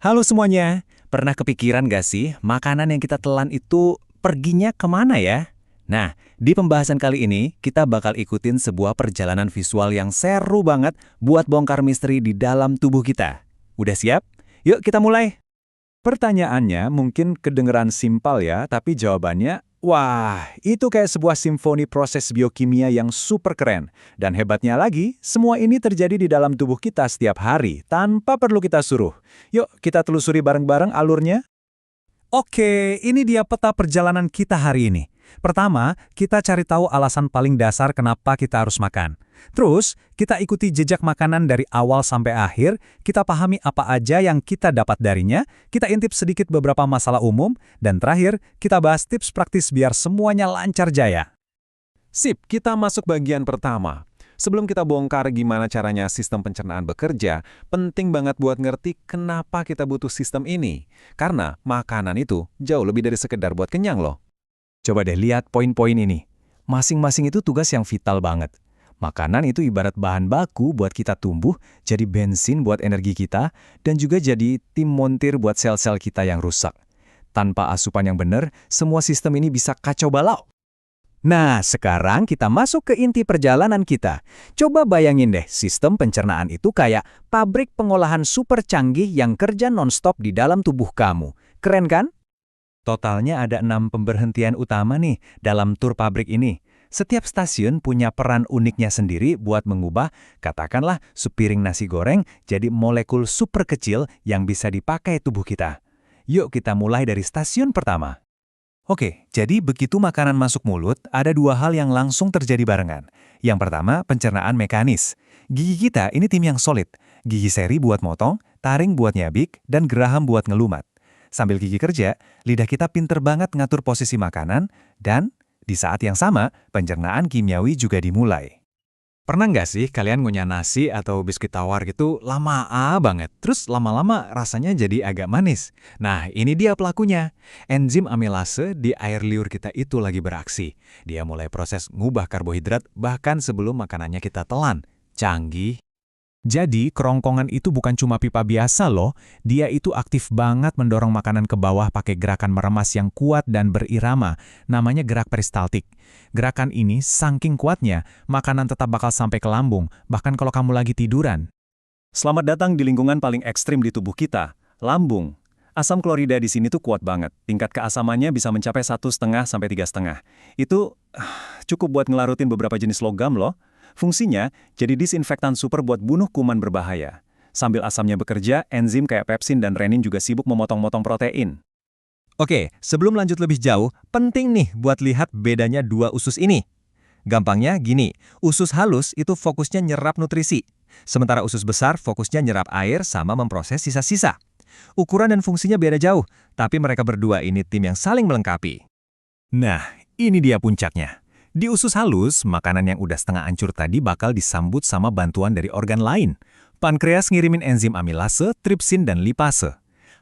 Halo semuanya, pernah kepikiran gak sih makanan yang kita telan itu perginya kemana ya? Nah, di pembahasan kali ini kita bakal ikutin sebuah perjalanan visual yang seru banget buat bongkar misteri di dalam tubuh kita. Udah siap? Yuk kita mulai. Pertanyaannya mungkin kedengeran simpel ya, tapi jawabannya, wah, itu kayak sebuah simfoni proses biokimia yang super keren. Dan hebatnya lagi, semua ini terjadi di dalam tubuh kita setiap hari, tanpa perlu kita suruh. Yuk, kita telusuri bareng-bareng alurnya. Oke, ini dia peta perjalanan kita hari ini. Pertama, kita cari tahu alasan paling dasar kenapa kita harus makan. Terus, kita ikuti jejak makanan dari awal sampai akhir, kita pahami apa aja yang kita dapat darinya, kita intip sedikit beberapa masalah umum, dan terakhir, kita bahas tips praktis biar semuanya lancar jaya. Sip, kita masuk bagian pertama. Sebelum kita bongkar gimana caranya sistem pencernaan bekerja, penting banget buat ngerti kenapa kita butuh sistem ini. Karena makanan itu jauh lebih dari sekedar buat kenyang loh. Coba deh lihat poin-poin ini. Masing-masing itu tugas yang vital banget. Makanan itu ibarat bahan baku buat kita tumbuh, jadi bensin buat energi kita, dan juga jadi tim montir buat sel-sel kita yang rusak. Tanpa asupan yang benar, semua sistem ini bisa kacau balau. Nah, sekarang kita masuk ke inti perjalanan kita. Coba bayangin deh, sistem pencernaan itu kayak pabrik pengolahan super canggih yang kerja non-stop di dalam tubuh kamu. Keren kan? Totalnya ada 6 pemberhentian utama nih dalam tur pabrik ini. Setiap stasiun punya peran uniknya sendiri buat mengubah, katakanlah, sepiring nasi goreng jadi molekul super kecil yang bisa dipakai tubuh kita. Yuk kita mulai dari stasiun pertama. Oke, jadi begitu makanan masuk mulut, ada 2 hal yang langsung terjadi barengan. Yang pertama, pencernaan mekanis. Gigi kita ini tim yang solid. Gigi seri buat motong, taring buat nyabik, dan geraham buat ngelumat. Sambil gigi kerja, lidah kita pinter banget ngatur posisi makanan, dan di saat yang sama, pencernaan kimiawi juga dimulai. Pernah nggak sih kalian ngunyah nasi atau biskuit tawar gitu lama banget, terus lama-lama rasanya jadi agak manis? Nah, ini dia pelakunya. Enzim amilase di air liur kita itu lagi beraksi. Dia mulai proses ngubah karbohidrat bahkan sebelum makanannya kita telan. Canggih. Jadi, kerongkongan itu bukan cuma pipa biasa loh. Dia itu aktif banget mendorong makanan ke bawah pakai gerakan meremas yang kuat dan berirama. Namanya gerak peristaltik. Gerakan ini saking kuatnya, makanan tetap bakal sampai ke lambung, bahkan kalau kamu lagi tiduran. Selamat datang di lingkungan paling ekstrim di tubuh kita, lambung. Asam klorida di sini tuh kuat banget. Tingkat keasamannya bisa mencapai 1,5 sampai 3,5. Itu cukup buat ngelarutin beberapa jenis logam loh. Fungsinya jadi disinfektan super buat bunuh kuman berbahaya. Sambil asamnya bekerja, enzim kayak pepsin dan renin juga sibuk memotong-motong protein. Oke, sebelum lanjut lebih jauh, penting nih buat lihat bedanya 2 usus ini. Gampangnya gini, usus halus itu fokusnya nyerap nutrisi. Sementara usus besar fokusnya nyerap air sama memproses sisa-sisa. Ukuran dan fungsinya beda jauh, tapi mereka berdua ini tim yang saling melengkapi. Nah, ini dia puncaknya. Di usus halus, makanan yang udah setengah hancur tadi bakal disambut sama bantuan dari organ lain. Pankreas ngirimin enzim amilase, tripsin, dan lipase.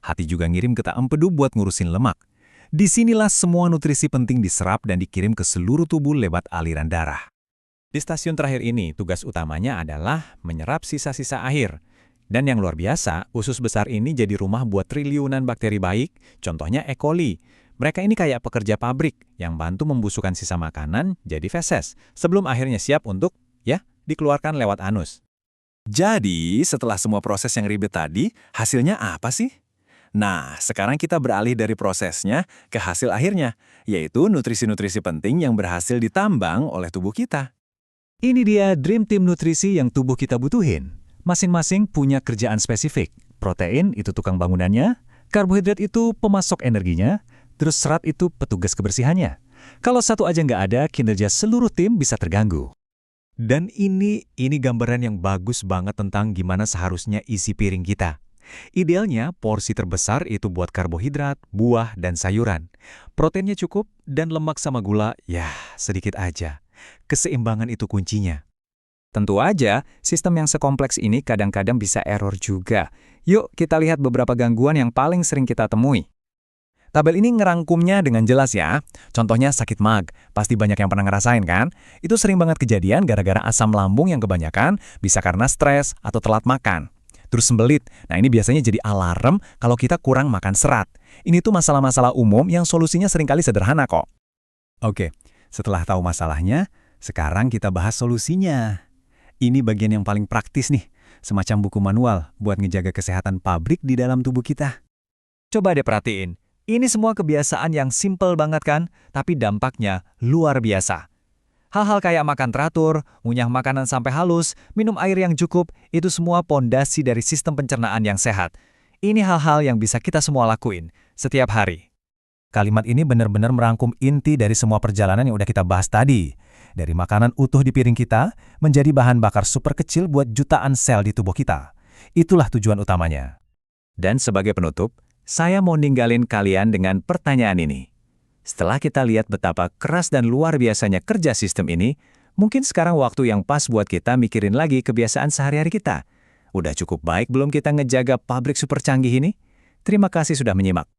Hati juga ngirim getah empedu buat ngurusin lemak. Disinilah semua nutrisi penting diserap dan dikirim ke seluruh tubuh lewat aliran darah. Di stasiun terakhir ini, tugas utamanya adalah menyerap sisa-sisa air. Dan yang luar biasa, usus besar ini jadi rumah buat triliunan bakteri baik, contohnya E. coli. Mereka ini kayak pekerja pabrik yang bantu membusukkan sisa makanan jadi feses sebelum akhirnya siap untuk, dikeluarkan lewat anus. Jadi, setelah semua proses yang ribet tadi, hasilnya apa sih? Nah, sekarang kita beralih dari prosesnya ke hasil akhirnya, yaitu nutrisi-nutrisi penting yang berhasil ditambang oleh tubuh kita. Ini dia Dream Team nutrisi yang tubuh kita butuhin. Masing-masing punya kerjaan spesifik. Protein itu tukang bangunannya, karbohidrat itu pemasok energinya, terus serat itu petugas kebersihannya. Kalau satu aja nggak ada, kinerja seluruh tim bisa terganggu. Dan ini gambaran yang bagus banget tentang gimana seharusnya isi piring kita. Idealnya, porsi terbesar itu buat karbohidrat, buah, dan sayuran. Proteinnya cukup, dan lemak sama gula, sedikit aja. Keseimbangan itu kuncinya. Tentu aja, sistem yang sekompleks ini kadang-kadang bisa error juga. Yuk, kita lihat beberapa gangguan yang paling sering kita temui. Tabel ini ngerangkumnya dengan jelas ya. Contohnya sakit mag, pasti banyak yang pernah ngerasain kan? Itu sering banget kejadian gara-gara asam lambung yang kebanyakan, bisa karena stres atau telat makan. terus sembelit. Nah, ini biasanya jadi alarm kalau kita kurang makan serat. Ini tuh masalah-masalah umum yang solusinya seringkali sederhana kok. Oke, setelah tahu masalahnya, sekarang kita bahas solusinya. Ini bagian yang paling praktis nih, semacam buku manual buat ngejaga kesehatan pabrik di dalam tubuh kita. Coba deh perhatiin, ini semua kebiasaan yang simple banget kan, tapi dampaknya luar biasa. Hal-hal kayak makan teratur, ngunyah makanan sampai halus, minum air yang cukup, itu semua pondasi dari sistem pencernaan yang sehat. Ini hal-hal yang bisa kita semua lakuin setiap hari. Kalimat ini benar-benar merangkum inti dari semua perjalanan yang udah kita bahas tadi. Dari makanan utuh di piring kita, menjadi bahan bakar super kecil buat jutaan sel di tubuh kita. Itulah tujuan utamanya. Dan sebagai penutup, saya mau ninggalin kalian dengan pertanyaan ini. Setelah kita lihat betapa keras dan luar biasanya kerja sistem ini, mungkin sekarang waktu yang pas buat kita mikirin lagi kebiasaan sehari-hari kita. Udah cukup baik belum kita ngejaga pabrik super canggih ini? Terima kasih sudah menyimak.